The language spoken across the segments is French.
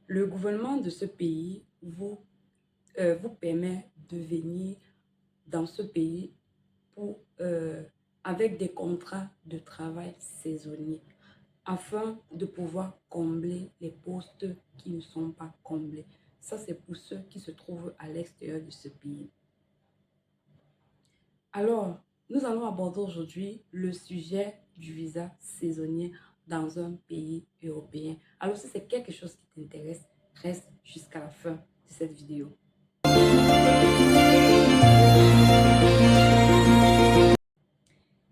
Le gouvernement de ce pays vous permet de venir dans ce pays pour, avec des contrats de travail saisonniers afin de pouvoir combler les postes qui ne sont pas comblés. Ça, c'est pour ceux qui se trouvent à l'extérieur de ce pays. Alors, nous allons aborder aujourd'hui le sujet du visa saisonnier dans un pays européen. Alors, si c'est quelque chose qui t'intéresse, reste jusqu'à la fin de cette vidéo.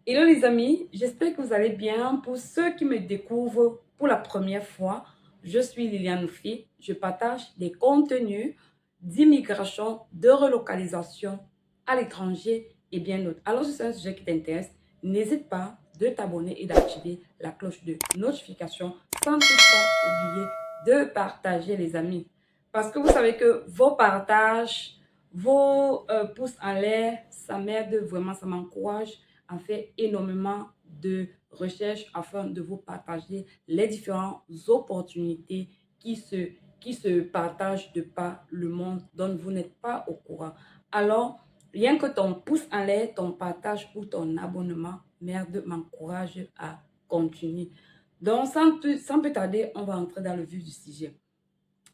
Hello les amis, j'espère que vous allez bien. Pour ceux qui me découvrent pour la première fois, je suis Liliane Oufi. Je partage des contenus d'immigration, de relocalisation à l'étranger et bien d'autres. Alors si c'est un sujet qui t'intéresse, n'hésite pas de t'abonner et d'activer la cloche de notification sans toutefois oublier de partager les amis. Parce que vous savez que vos partages, vos pouces en l'air, ça m'aide vraiment, ça m'encourage à faire énormément de recherches afin de vous partager les différentes opportunités qui se partagent de par le monde dont vous n'êtes pas au courant. Alors, rien que ton pouce en l'air, ton partage ou ton abonnement, merde, m'encourage à continuer. Donc, sans plus tarder, on va entrer dans le vif du sujet.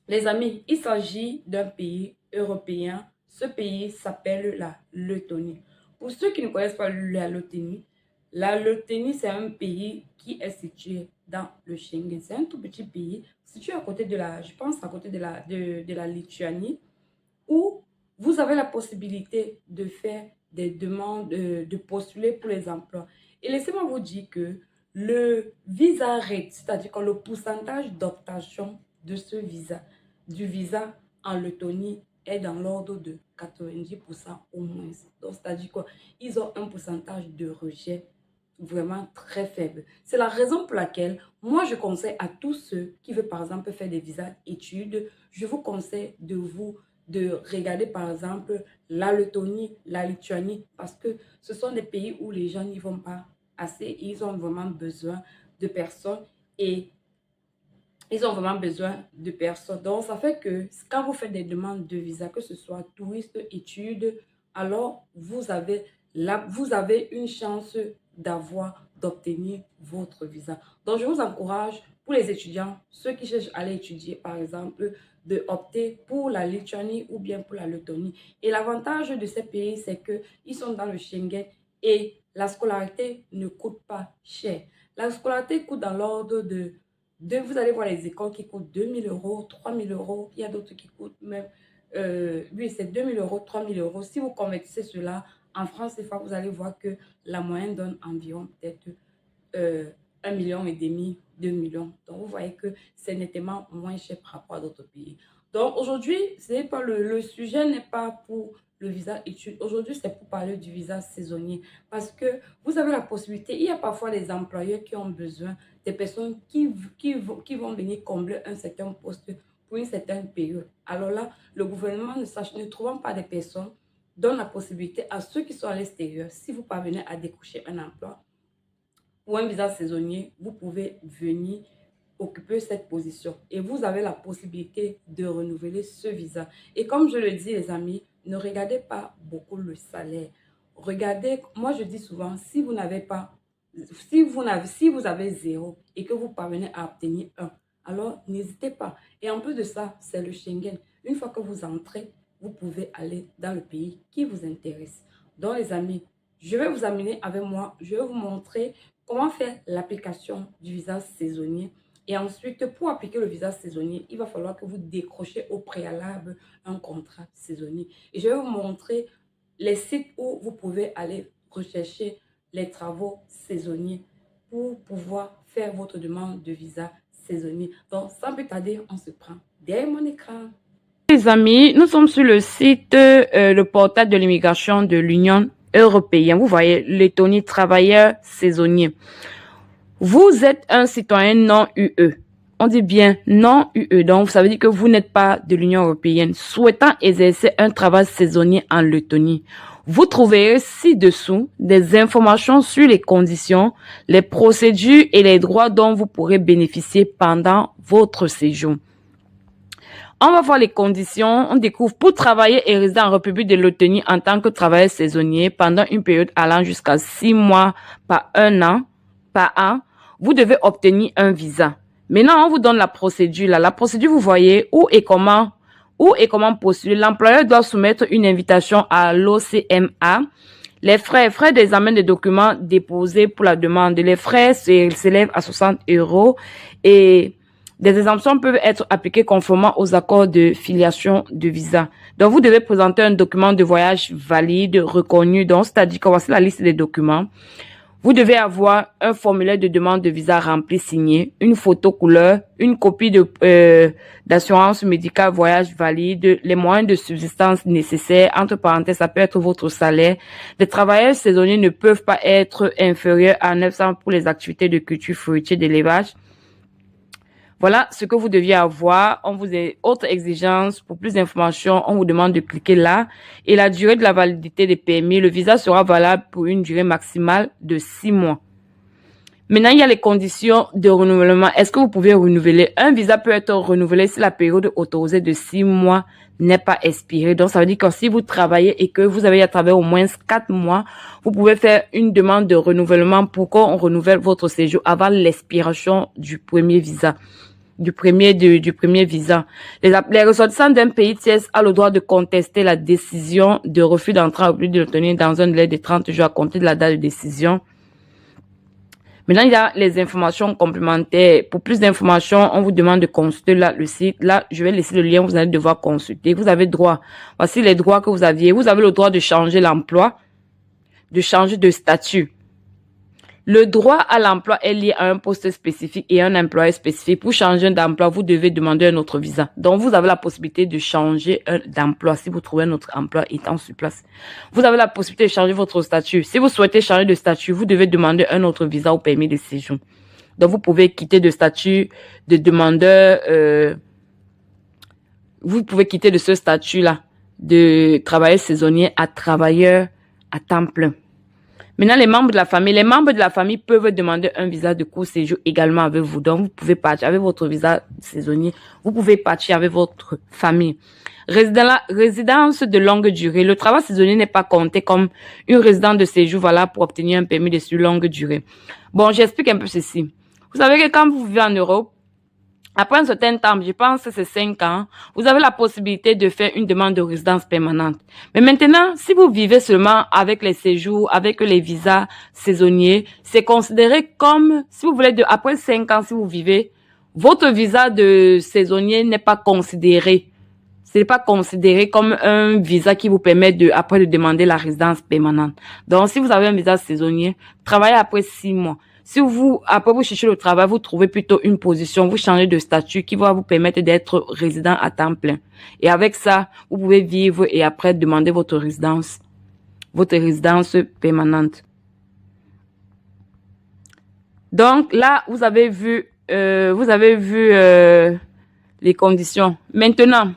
Les amis, il s'agit d'un pays européen. Ce pays s'appelle la Lettonie. Pour ceux qui ne connaissent pas la Lettonie, c'est un pays qui est situé dans le Schengen. C'est un tout petit pays situé à côté de je pense à côté de la Lituanie, où vous avez la possibilité de faire des demandes, de postuler pour les emplois. Et laissez-moi vous dire que le visa rate, c'est-à-dire que le pourcentage d'obtention de ce visa, du visa en Lettonie, est dans l'ordre de 90% au moins. Donc, c'est-à-dire qu'ils ont un pourcentage de rejet vraiment très faible. C'est la raison pour laquelle moi, je conseille à tous ceux qui veulent, par exemple, faire des visas études, je vous conseille de regarder, par exemple, la Lettonie, la Lituanie, parce que ce sont des pays où les gens n'y vont pas assez. Ils ont vraiment besoin de personnes et ils ont vraiment besoin de personnes. Donc, ça fait que quand vous faites des demandes de visa, que ce soit touriste, études, alors vous avez une chance d'obtenir votre visa. Donc, je vous encourage, pour les étudiants, ceux qui cherchent à aller étudier, par exemple, de opter pour la Lituanie ou bien pour la Lettonie. Et l'avantage de ces pays, c'est qu'ils sont dans le Schengen et la scolarité ne coûte pas cher. La scolarité coûte dans l'ordre vous allez voir les écoles qui coûtent 2 000 euros, 3 000 euros. Il y a d'autres qui coûtent même, oui, c'est 2 000 euros, 3 000 euros. Si vous convertissez cela en France, des fois, vous allez voir que la moyenne donne environ peut-être 1,5 million, 2 millions. Donc, vous voyez que c'est nettement moins cher par rapport à d'autres pays. Donc, aujourd'hui, le sujet n'est pas pour le visa études. Aujourd'hui, c'est pour parler du visa saisonnier. Parce que vous avez la possibilité, il y a parfois des employeurs qui ont besoin des personnes qui vont venir combler un certain poste pour une certaine période. Alors là, le gouvernement ne trouvant pas des personnes, donne la possibilité à ceux qui sont à l'extérieur, si vous parvenez à décrocher un emploi ou un visa saisonnier, vous pouvez venir occuper cette position et vous avez la possibilité de renouveler ce visa. Et comme je le dis, les amis, ne regardez pas beaucoup le salaire. Regardez, moi je dis souvent, si vous avez 0 et que vous parvenez à obtenir 1, alors n'hésitez pas. Et en plus de ça, c'est le Schengen. Une fois que vous entrez, vous pouvez aller dans le pays qui vous intéresse. Donc les amis, je vais vous amener avec moi, je vais vous montrer comment faire l'application du visa saisonnier. Et ensuite, pour appliquer le visa saisonnier, il va falloir que vous décrochez au préalable un contrat saisonnier. Et je vais vous montrer les sites où vous pouvez aller rechercher les travaux saisonniers pour pouvoir faire votre demande de visa saisonnier. Donc, sans plus tarder, on se prend derrière mon écran. Les amis, nous sommes sur le site, le portail de l'immigration de l'Union européenne. Vous voyez, Lettonie, travailleurs saisonniers. Vous êtes un citoyen non UE. On dit bien non UE. Donc, ça veut dire que vous n'êtes pas de l'Union européenne. Souhaitant exercer un travail saisonnier en Lettonie. Vous trouverez ci-dessous des informations sur les conditions, les procédures et les droits dont vous pourrez bénéficier pendant votre séjour. On va voir les conditions. On découvre pour travailler et résider en République de Lettonie en tant que travailleur saisonnier pendant une période allant jusqu'à 6 mois par an, vous devez obtenir un visa. Maintenant, on vous donne la procédure. La procédure, vous voyez où et comment postuler. L'employeur doit soumettre une invitation à l'OCMA. Les frais d'examen des documents déposés pour la demande. Les frais s'élèvent à 60 € et des exemptions peuvent être appliquées conformément aux accords de filiation de visa. Donc, vous devez présenter un document de voyage valide, reconnu. Donc, c'est-à-dire que voici la liste des documents. Vous devez avoir un formulaire de demande de visa rempli, signé, une photo couleur, une copie d'assurance médicale voyage valide, les moyens de subsistance nécessaires, entre parenthèses, ça peut être votre salaire. Les travailleurs saisonniers ne peuvent pas être inférieurs à 900 pour les activités de culture fruitière d'élevage. Voilà ce que vous deviez avoir. On vous a autre exigence. Pour plus d'informations, on vous demande de cliquer là. Et la durée de la validité des permis. Le visa sera valable pour une durée maximale de 6 mois. Maintenant, il y a les conditions de renouvellement. Est-ce que vous pouvez renouveler? Un visa peut être renouvelé si la période autorisée de 6 mois n'est pas expirée. Donc, ça veut dire que si vous travaillez et que vous avez à travailler au moins 4 mois, vous pouvez faire une demande de renouvellement pour qu'on renouvelle votre séjour avant l'expiration du premier visa. Du premier visa. Les ressortissants d'un pays tiers ont le droit de contester la décision de refus d'entrée en République de Lettonie dans un délai de 30 jours à compter de la date de décision. Maintenant, il y a les informations complémentaires. Pour plus d'informations, on vous demande de consulter là, le site. Là, je vais laisser le lien, vous allez devoir consulter. Vous avez droit. Voici les droits que vous aviez. Vous avez le droit de changer l'emploi, de changer de statut. Le droit à l'emploi est lié à un poste spécifique et à un employeur spécifique. Pour changer d'emploi, vous devez demander un autre visa. Donc, vous avez la possibilité de changer d'emploi si vous trouvez un autre emploi étant sur place. Vous avez la possibilité de changer votre statut. Si vous souhaitez changer de statut, vous devez demander un autre visa ou permis de séjour. Donc, vous pouvez quitter de statut de demandeur. Vous pouvez quitter de ce statut-là de travailleur saisonnier à travailleur à temps plein. Maintenant, les membres de la famille peuvent demander un visa de court séjour également avec vous. Donc, vous pouvez partir avec votre visa saisonnier. Vous pouvez partir avec votre famille. Résidence de longue durée. Le travail saisonnier n'est pas compté comme une résidence de séjour valable pour obtenir un permis de séjour longue durée. Bon, j'explique un peu ceci. Vous savez que quand vous vivez en Europe, après un certain temps, je pense que c'est 5 ans, vous avez la possibilité de faire une demande de résidence permanente. Mais maintenant, si vous vivez seulement avec les séjours, avec les visas saisonniers, c'est considéré comme, si vous voulez, après 5 ans, si vous vivez, votre visa de saisonnier n'est pas considéré. Ce n'est pas considéré comme un visa qui vous permet après de demander la résidence permanente. Donc, si vous avez un visa saisonnier, travaillez après 6 mois. Si après vous cherchez le travail, vous trouvez plutôt une position, vous changez de statut qui va vous permettre d'être résident à temps plein. Et avec ça, vous pouvez vivre et après demander votre résidence permanente. Donc là, vous avez vu les conditions. Maintenant,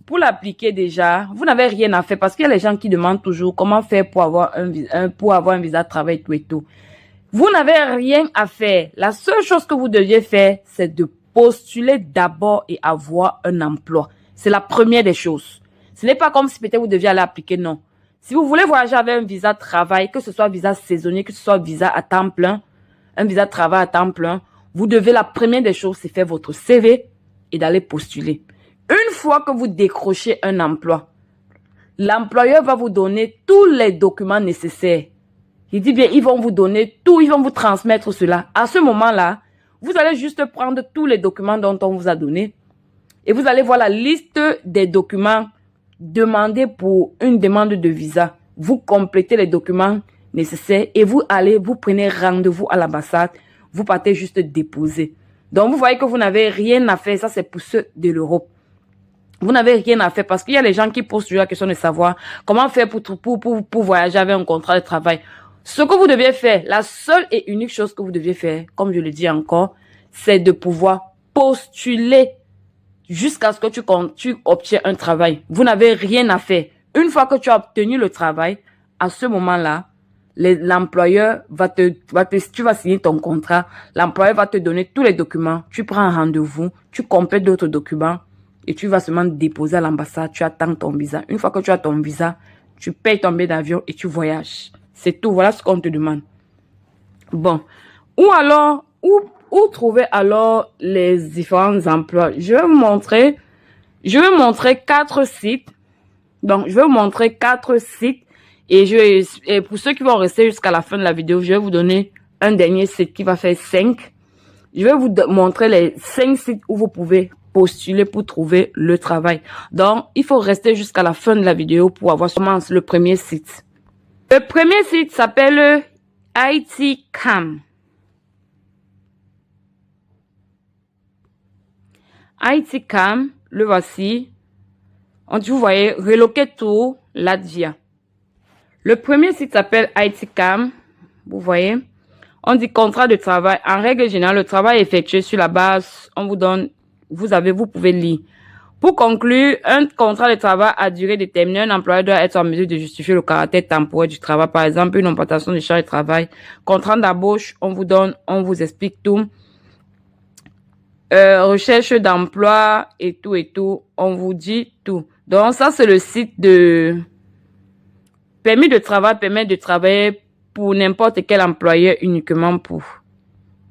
pour l'appliquer déjà, vous n'avez rien à faire parce qu'il y a les gens qui demandent toujours comment faire pour avoir un visa de travail tout et tout. Vous n'avez rien à faire. La seule chose que vous deviez faire, c'est de postuler d'abord et avoir un emploi. C'est la première des choses. Ce n'est pas comme si peut-être vous deviez aller appliquer, non. Si vous voulez voyager avec un visa de travail, que ce soit visa saisonnier, que ce soit visa à temps plein, un visa de travail à temps plein, vous devez, la première des choses, c'est faire votre CV et d'aller postuler. Une fois que vous décrochez un emploi, l'employeur va vous donner tous les documents nécessaires. Il dit bien, ils vont vous donner tout, ils vont vous transmettre cela. À ce moment-là, vous allez juste prendre tous les documents dont on vous a donné et vous allez voir la liste des documents demandés pour une demande de visa. Vous complétez les documents nécessaires et vous prenez rendez-vous à l'ambassade. Vous partez juste déposer. Donc, vous voyez que vous n'avez rien à faire. Ça, c'est pour ceux de l'Europe. Vous n'avez rien à faire parce qu'il y a les gens qui posent toujours la question de savoir comment faire pour voyager avec un contrat de travail. Ce que vous deviez faire, la seule et unique chose que vous deviez faire, comme je le dis encore, c'est de pouvoir postuler jusqu'à ce que tu obtiens un travail. Vous n'avez rien à faire. Une fois que tu as obtenu le travail, à ce moment-là, l'employeur tu vas signer ton contrat, l'employeur va te donner tous les documents, tu prends un rendez-vous, tu complètes d'autres documents et tu vas seulement déposer à l'ambassade, tu attends ton visa. Une fois que tu as ton visa, tu payes ton billet d'avion et tu voyages. C'est tout, voilà ce qu'on te demande. Bon, ou alors, où trouver alors les différents emplois? Je vais vous montrer 4 sites. Donc, je vais vous montrer 4 sites et pour ceux qui vont rester jusqu'à la fin de la vidéo, je vais vous donner un dernier site qui va faire 5. Je vais vous montrer les 5 sites où vous pouvez postuler pour trouver le travail. Donc, il faut rester jusqu'à la fin de la vidéo pour avoir seulement le premier site. Le premier site s'appelle ITCAM. ITCAM, le voici. Vous voyez, Relocate to Latvia. Le premier site s'appelle ITCAM. Vous voyez, on dit contrat de travail. En règle générale, le travail est effectué sur la base, on vous donne, vous pouvez lire. Pour conclure, un contrat de travail à durée déterminée, un employeur doit être en mesure de justifier le caractère temporaire du travail. Par exemple, une augmentation de charge de travail. Contrat d'embauche, on vous explique tout. Recherche d'emploi et tout, on vous dit tout. Donc, ça, c'est le site de permis de travail, permet de travailler pour n'importe quel employeur uniquement pour.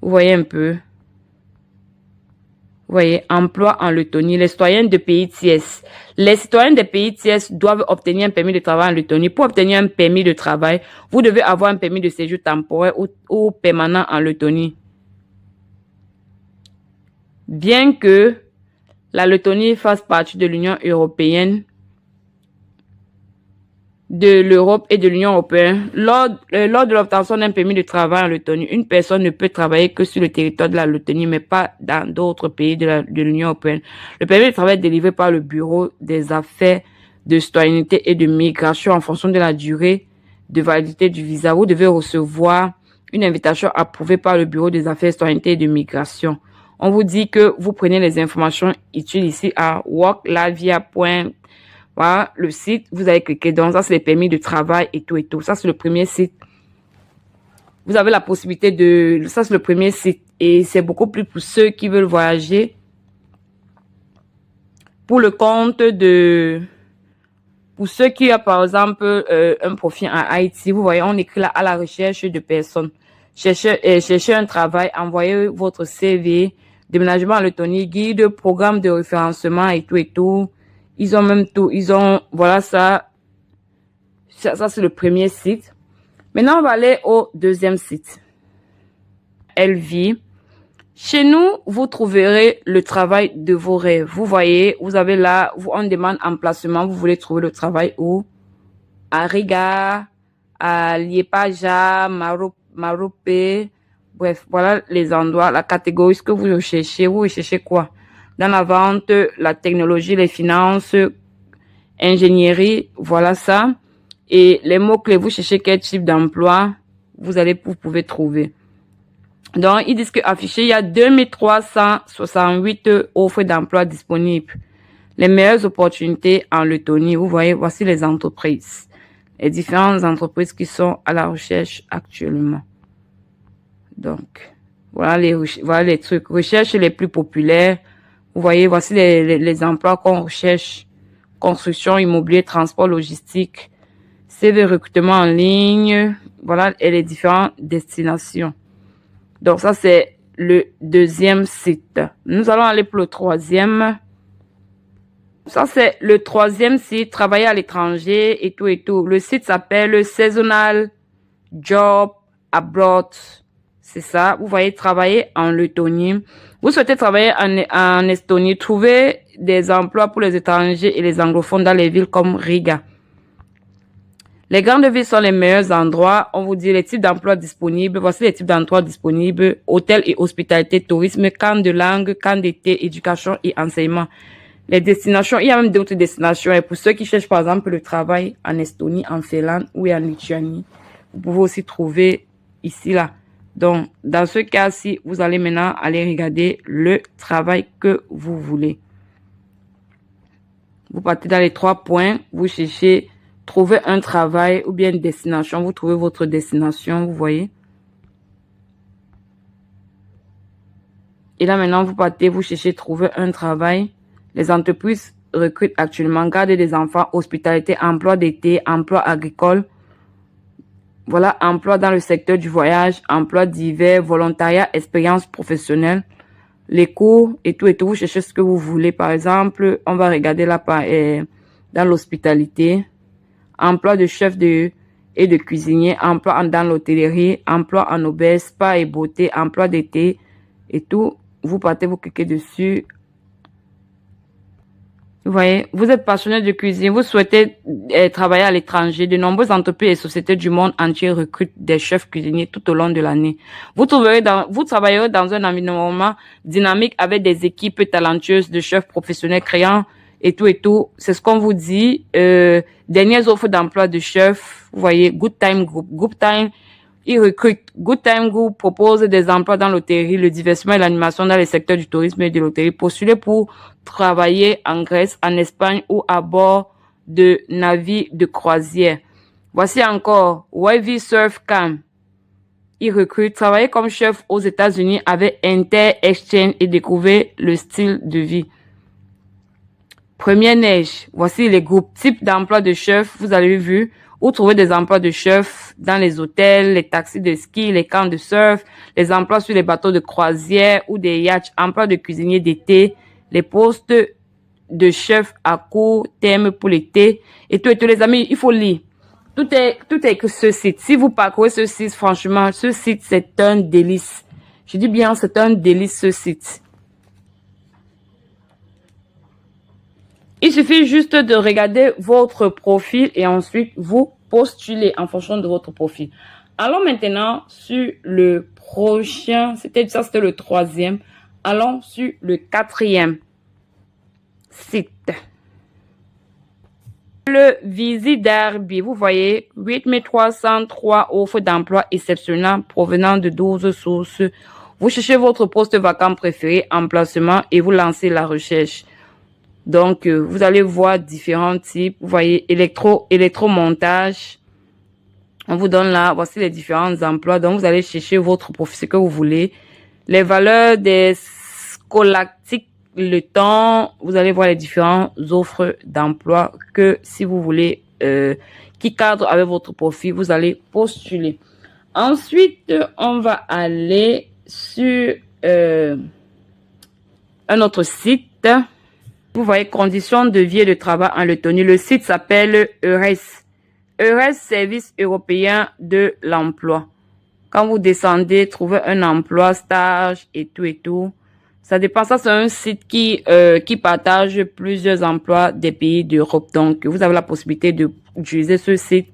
Vous voyez un peu. Vous voyez, emploi en Lettonie, les citoyens de pays tiers. Les citoyens des pays tiers doivent obtenir un permis de travail en Lettonie. Pour obtenir un permis de travail, vous devez avoir un permis de séjour temporaire ou permanent en Lettonie. Bien que la Lettonie fasse partie de l'Union européenne, de l'Europe et de l'Union européenne, lors de l'obtention d'un permis de travail en Lettonie, une personne ne peut travailler que sur le territoire de la Lettonie, mais pas dans d'autres pays de l'Union européenne. Le permis de travail est délivré par le Bureau des affaires de citoyenneté et de migration en fonction de la durée de validité du visa. Vous devez recevoir une invitation approuvée par le Bureau des affaires de citoyenneté et de migration. On vous dit que vous prenez les informations utiles ici à worklatvia.com. Voilà, le site, vous allez cliquer dans ça, c'est les permis de travail et tout. Ça, c'est le premier site. Vous avez la possibilité de... Ça, c'est le premier site. Et c'est beaucoup plus pour ceux qui veulent voyager. Pour le compte de... Pour ceux qui ont, par exemple, un profil en Haïti, vous voyez, on écrit là à la recherche de personnes. Cherchez un travail, envoyez votre CV, déménagement en Lettonie, guide, programme de référencement et tout. Ils ont même tout. Voilà ça. Ça, c'est le premier site. Maintenant, on va aller au deuxième site. LV. Chez nous, vous trouverez le travail de vos rêves. Vous voyez, vous avez là, on demande emplacement. Vous voulez trouver le travail où? À Riga, à Liepaja, Marope. Bref, voilà les endroits, la catégorie, ce que vous recherchez. Vous recherchez quoi? Dans la vente, la technologie, les finances, ingénierie, voilà ça. Et les mots-clés, vous cherchez quel type d'emploi, vous pouvez trouver. Donc, ils disent qu'affiché, il y a 2368 offres d'emploi disponibles. Les meilleures opportunités en Lettonie. Vous voyez, voici les entreprises. Les différentes entreprises qui sont à la recherche actuellement. Donc, voilà les trucs. Recherche les plus populaires. Vous voyez, voici les emplois qu'on recherche. Construction, immobilier, transport, logistique, CV, recrutement en ligne. Voilà, et les différentes destinations. Donc, ça, c'est le deuxième site. Nous allons aller pour le troisième. Ça, c'est le troisième site, travailler à l'étranger et tout. Le site s'appelle Seasonal Job Abroad. C'est ça. Vous voyez, travailler en Lettonie. Vous souhaitez travailler en Estonie, trouver des emplois pour les étrangers et les anglophones dans les villes comme Riga. Les grandes villes sont les meilleurs endroits. On vous dit les types d'emplois disponibles. Voici les types d'emplois disponibles. Hôtel et hospitalité, tourisme, camp de langue, camp d'été, éducation et enseignement. Les destinations, il y a même d'autres destinations. Et pour ceux qui cherchent par exemple le travail en Estonie, en Finlande ou en Lituanie, vous pouvez aussi trouver ici, là. Donc, dans ce cas-ci, vous allez maintenant aller regarder le travail que vous voulez. Vous partez dans les 3 points, vous cherchez trouver un travail ou bien une destination. Vous trouvez votre destination, vous voyez. Et là, maintenant, vous partez, vous cherchez trouver un travail. Les entreprises recrutent actuellement garde des enfants, hospitalité, emploi d'été, emploi agricole. Voilà, emploi dans le secteur du voyage, emploi d'hiver, volontariat, expérience professionnelle, les cours et tout. Vous cherchez ce que vous voulez. Par exemple, on va regarder là dans l'hospitalité, emploi de chef et de cuisinier, emploi dans l'hôtellerie, emploi en auberge, spa et beauté, emploi d'été et tout. Vous partez, vous cliquez dessus. Vous voyez, vous êtes passionné de cuisine, vous souhaitez travailler à l'étranger. De nombreuses entreprises et sociétés du monde entier recrutent des chefs cuisiniers tout au long de l'année. Vous travaillerez dans un environnement dynamique avec des équipes talentueuses de chefs professionnels créants et tout. C'est ce qu'on vous dit. Dernières offres d'emploi de chefs. Vous voyez, Good Time Group. Good Time, ils recrutent. Good Time Group propose des emplois dans l'hôtellerie, le divertissement et l'animation dans les secteurs du tourisme et de l'hôtellerie. Postulez pour travailler en Grèce, en Espagne ou à bord de navires de croisière. Voici encore Wavy Surf Camp. Ils recrutent. Travailler comme chef aux États-Unis avec Inter Exchange et découvrir le style de vie. Première neige. Voici les groupes. Type d'emploi de chef. Vous avez vu. Où trouver des emplois de chef dans les hôtels, les taxis de ski, les camps de surf, les emplois sur les bateaux de croisière ou des yachts, emplois de cuisinier d'été, les postes de chef à court terme pour l'été et tout. Les amis, il faut lire. Tout est que ce site. Si vous parcourez ce site, franchement, ce site, c'est un délice. Je dis bien, c'est un délice, ce site. Il suffit juste de regarder votre profil et ensuite vous postulez en fonction de votre profil. Allons maintenant sur le prochain. C'était le troisième. Allons sur le quatrième site. Le Visit Derby. Vous voyez, 8303 offres d'emploi exceptionnelles provenant de 12 sources. Vous cherchez votre poste vacant préféré, emplacement et vous lancez la recherche. Donc, vous allez voir différents types. Vous voyez, électromontage. On vous donne là, voici les différents emplois. Donc, vous allez chercher votre profil, ce que vous voulez. Les valeurs des scolactiques, le temps. Vous allez voir les différentes offres d'emploi que si vous voulez, qui cadrent avec votre profil, vous allez postuler. Ensuite, on va aller sur un autre site. Vous voyez, conditions de vie et de travail en Lettonie. Le site s'appelle EURES. EURES, Service européen de l'emploi. Quand vous descendez, trouvez un emploi, stage et tout. Ça dépend. Ça, c'est un site qui partage plusieurs emplois des pays d'Europe. Donc, vous avez la possibilité d'utiliser ce site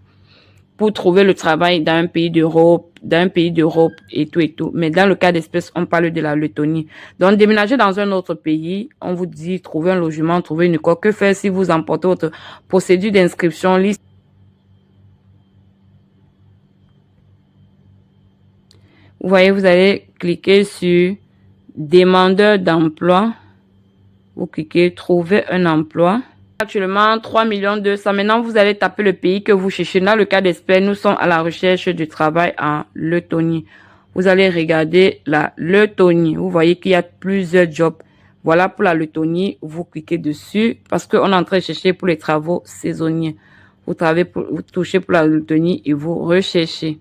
pour trouver le travail dans un pays d'Europe, et tout. Mais dans le cas d'espèce, on parle de la Lettonie. Donc, déménager dans un autre pays, on vous dit trouver un logement, trouver une école. Que faire si vous emportez votre procédure d'inscription, liste? Vous voyez, vous allez cliquer sur demandeur d'emploi. Vous cliquez trouver un emploi. Actuellement, 3 200 000. Maintenant, vous allez taper le pays que vous cherchez. Dans le cas d'espèce, nous sommes à la recherche du travail en Lettonie. Vous allez regarder la Lettonie. Vous voyez qu'il y a plusieurs jobs. Voilà pour la Lettonie. Vous cliquez dessus parce qu'on est en train de chercher pour les travaux saisonniers. Vous touchez pour la Lettonie et vous recherchez.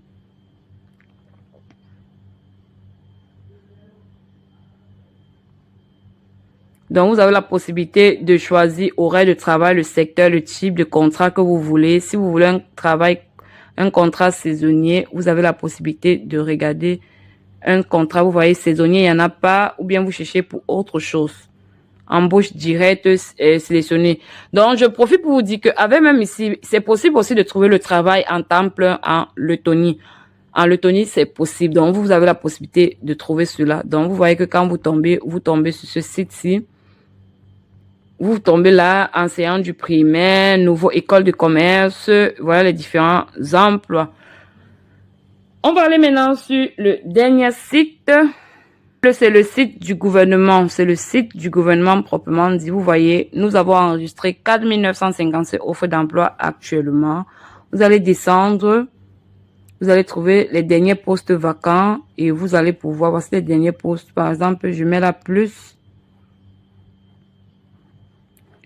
Donc, vous avez la possibilité de choisir horaire de travail, le secteur, le type de contrat que vous voulez. Si vous voulez un contrat saisonnier, vous avez la possibilité de regarder un contrat. Vous voyez, saisonnier, il n'y en a pas, ou bien vous cherchez pour autre chose. Embauche directe sélectionnée. Donc, je profite pour vous dire qu'avec même ici, c'est possible aussi de trouver le travail en temps plein en Lettonie. En Lettonie, c'est possible. Donc, vous avez la possibilité de trouver cela. Donc, vous voyez que quand vous tombez sur ce site-ci, vous tombez là, enseignant du primaire, nouveau école de commerce, voilà les différents emplois. On va aller maintenant sur le dernier site. C'est le site du gouvernement. C'est le site du gouvernement proprement dit. Vous voyez, nous avons enregistré 4957 offres d'emploi actuellement. Vous allez descendre. Vous allez trouver les derniers postes vacants et vous allez pouvoir voir les derniers postes. Par exemple, je mets là plus.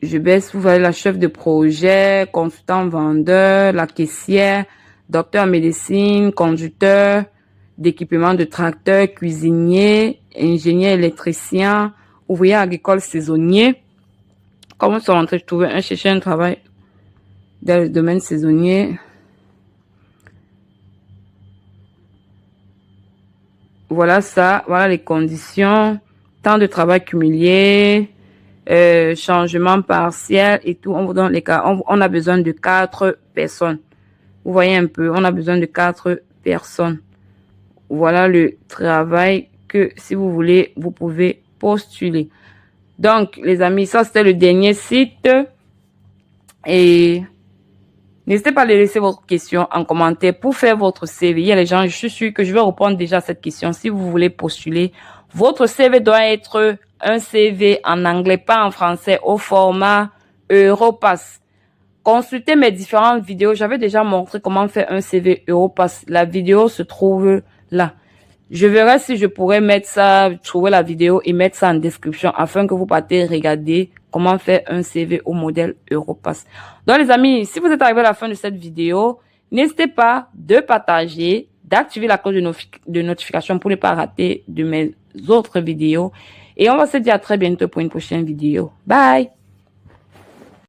Je baisse, vous voyez la chef de projet, consultant vendeur, la caissière, docteur en médecine, conducteur d'équipement de tracteur, cuisinier, ingénieur électricien, ouvrier agricole saisonnier. Comme sont en train de trouver chercher un travail dans le domaine saisonnier. Voilà ça, voilà les conditions, temps de travail cumulé, changement partiel et tout. On vous donne les cas. On a besoin de 4 personnes. Vous voyez un peu, on a besoin de 4 personnes. Voilà le travail que si vous voulez, vous pouvez postuler. Donc, les amis, ça c'était le dernier site. Et n'hésitez pas à laisser votre question en commentaire pour faire votre CV. Il y a les gens, je suis sûre que je vais répondre déjà à cette question. Si vous voulez postuler, votre CV doit être un CV en anglais, pas en français, au format Europass. Consultez mes différentes vidéos. J'avais déjà montré comment faire un CV Europass. La vidéo se trouve là. Je verrai si je pourrais mettre ça, trouver la vidéo et mettre ça en description afin que vous partez regarder comment faire un CV au modèle Europass. Donc les amis, si vous êtes arrivé à la fin de cette vidéo, n'hésitez pas de partager, d'activer la cloche de notification pour ne pas rater de mes autres vidéos. Et on va se dire à très bientôt pour une prochaine vidéo. Bye!